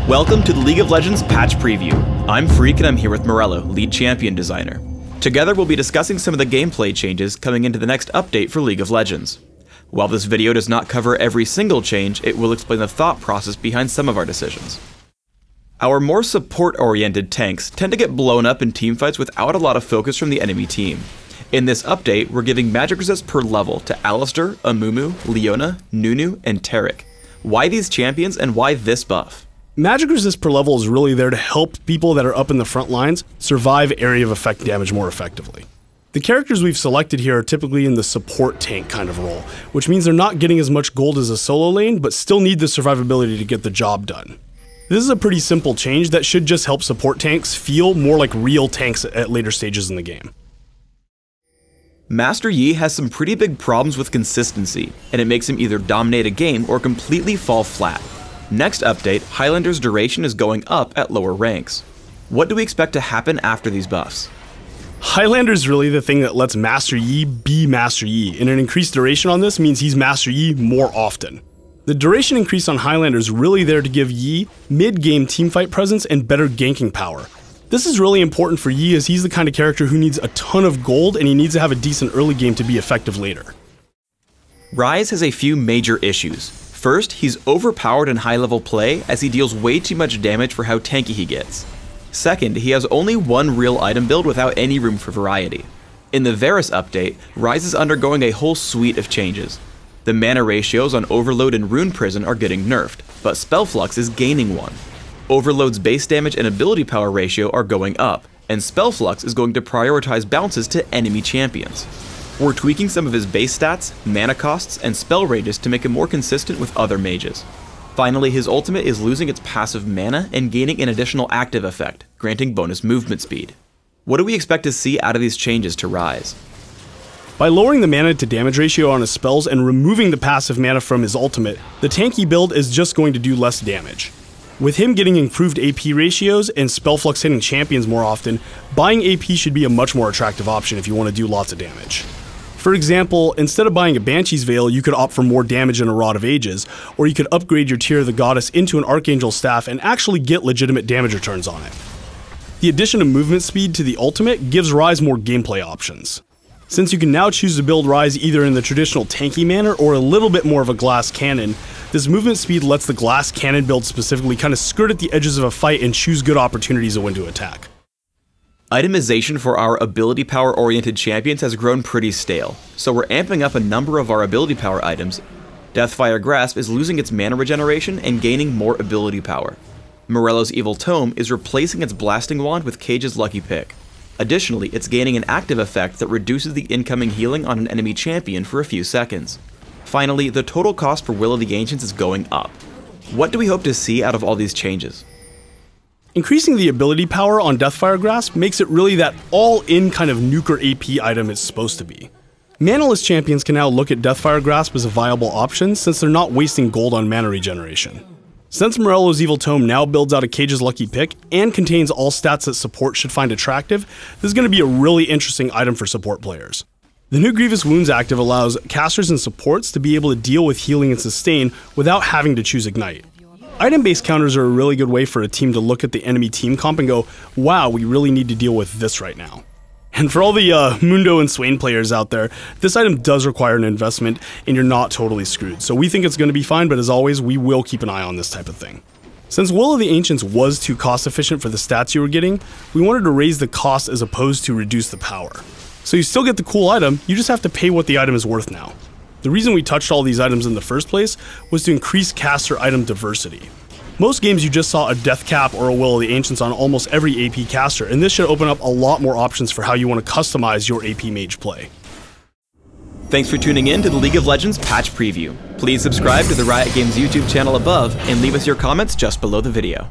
Welcome to the League of Legends patch preview. I'm Freak and I'm here with Morello, lead champion designer. Together we'll be discussing some of the gameplay changes coming into the next update for League of Legends. While this video does not cover every single change, it will explain the thought process behind some of our decisions. Our more support-oriented tanks tend to get blown up in teamfights without a lot of focus from the enemy team. In this update, we're giving magic resist per level to Alistar, Amumu, Leona, Nunu, and Taric. Why these champions and why this buff? Magic resist per level is really there to help people that are up in the front lines survive area of effect damage more effectively. The characters we've selected here are typically in the support tank kind of role, which means they're not getting as much gold as a solo lane, but still need the survivability to get the job done. This is a pretty simple change that should just help support tanks feel more like real tanks at later stages in the game. Master Yi has some pretty big problems with consistency, and it makes him either dominate a game or completely fall flat. Next update, Highlander's duration is going up at lower ranks. What do we expect to happen after these buffs? Highlander's really the thing that lets Master Yi be Master Yi, and an increased duration on this means he's Master Yi more often. The duration increase on Highlander is really there to give Yi mid-game teamfight presence and better ganking power. This is really important for Yi as he's the kind of character who needs a ton of gold and he needs to have a decent early game to be effective later. Ryze has a few major issues. First, he's overpowered in high-level play as he deals way too much damage for how tanky he gets. Second, he has only one real item build without any room for variety. In the Varus update, Ryze is undergoing a whole suite of changes. The mana ratios on Overload and Rune Prison are getting nerfed, but Spell Flux is gaining one. Overload's base damage and ability power ratio are going up, and Spell Flux is going to prioritize bounces to enemy champions. We're tweaking some of his base stats, mana costs, and spell ranges to make him more consistent with other mages. Finally, his ultimate is losing its passive mana and gaining an additional active effect, granting bonus movement speed. What do we expect to see out of these changes to Ryze? By lowering the mana to damage ratio on his spells and removing the passive mana from his ultimate, the tanky build is just going to do less damage. With him getting improved AP ratios and spell flux hitting champions more often, buying AP should be a much more attractive option if you want to do lots of damage. For example, instead of buying a Banshee's Veil, you could opt for more damage in a Rod of Ages, or you could upgrade your Tear of the Goddess into an Archangel Staff and actually get legitimate damage returns on it. The addition of movement speed to the ultimate gives Ryze more gameplay options. Since you can now choose to build Ryze either in the traditional tanky manner or a little bit more of a glass cannon, this movement speed lets the glass cannon build specifically kind of skirt at the edges of a fight and choose good opportunities of when to attack. Itemization for our ability power oriented champions has grown pretty stale, so we're amping up a number of our ability power items. Deathfire Grasp is losing its mana regeneration and gaining more ability power. Morello's Evil Tome is replacing its blasting wand with Cage's Lucky Pick. Additionally, it's gaining an active effect that reduces the incoming healing on an enemy champion for a few seconds. Finally, the total cost for Will of the Ancients is going up. What do we hope to see out of all these changes? Increasing the ability power on Deathfire Grasp makes it really that all-in kind of nuker AP item it's supposed to be. Manaless champions can now look at Deathfire Grasp as a viable option since they're not wasting gold on mana regeneration. Since Morello's Evil Tome now builds out a Cage's Lucky Pick and contains all stats that support should find attractive, this is going to be a really interesting item for support players. The new Grievous Wounds active allows casters and supports to be able to deal with healing and sustain without having to choose Ignite. Item-based counters are a really good way for a team to look at the enemy team comp and go, wow, we really need to deal with this right now. And for all the Mundo and Swain players out there, this item does require an investment and you're not totally screwed. So we think it's going to be fine, but as always, we will keep an eye on this type of thing. Since Will of the Ancients was too cost efficient for the stats you were getting, we wanted to raise the cost as opposed to reduce the power. So you still get the cool item, you just have to pay what the item is worth now. The reason we touched all these items in the first place was to increase caster item diversity. Most games you just saw a Death Cap or a Will of the Ancients on almost every AP caster, and this should open up a lot more options for how you want to customize your AP mage play. Thanks for tuning in to the League of Legends patch preview. Please subscribe to the Riot Games YouTube channel above and leave us your comments just below the video.